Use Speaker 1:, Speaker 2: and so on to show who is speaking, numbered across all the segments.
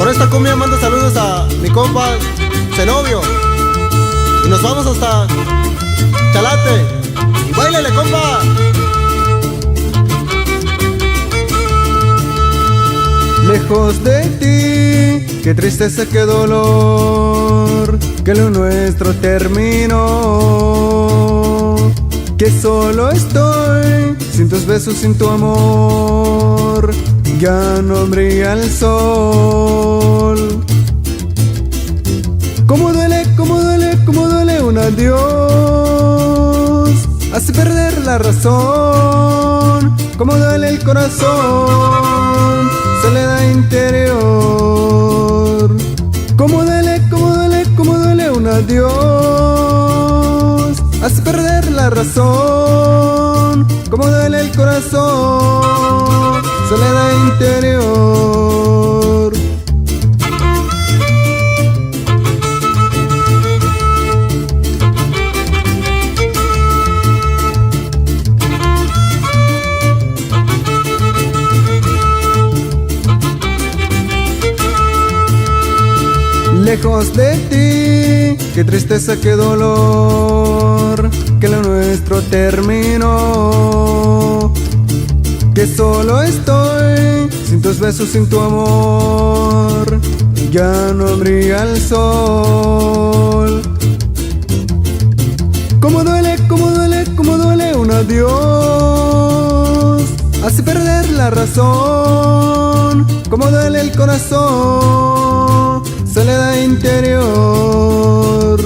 Speaker 1: Por esta cumbia mando saludos a mi compa Zenobio. Y nos vamos hasta Chalate. Y báilale, compa.
Speaker 2: Lejos de ti, qué tristeza, qué dolor, que lo nuestro terminó. Que solo estoy, sin tus besos, sin tu amor, ya no brilla el sol. Cómo duele, cómo duele, cómo duele un adiós, hace perder la razón. Cómo duele el corazón, soledad interior. Cómo duele, cómo duele, cómo duele un adiós, hace perder la razón. Cómo duele el corazón, soledad interior. Lejos de ti, qué tristeza, qué dolor, que lo nuestro terminó. Que solo estoy, sin tus besos, sin tu amor, ya no brilla el sol. Cómo duele, cómo duele, cómo duele un adiós, hace perder la razón. Cómo duele el corazón, soledad interior.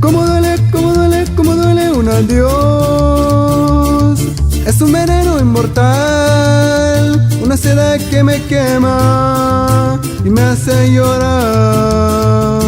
Speaker 2: Cómo duele, cómo duele, cómo duele un adiós. Es un veneno inmortal, una seda que me quema y me hace llorar.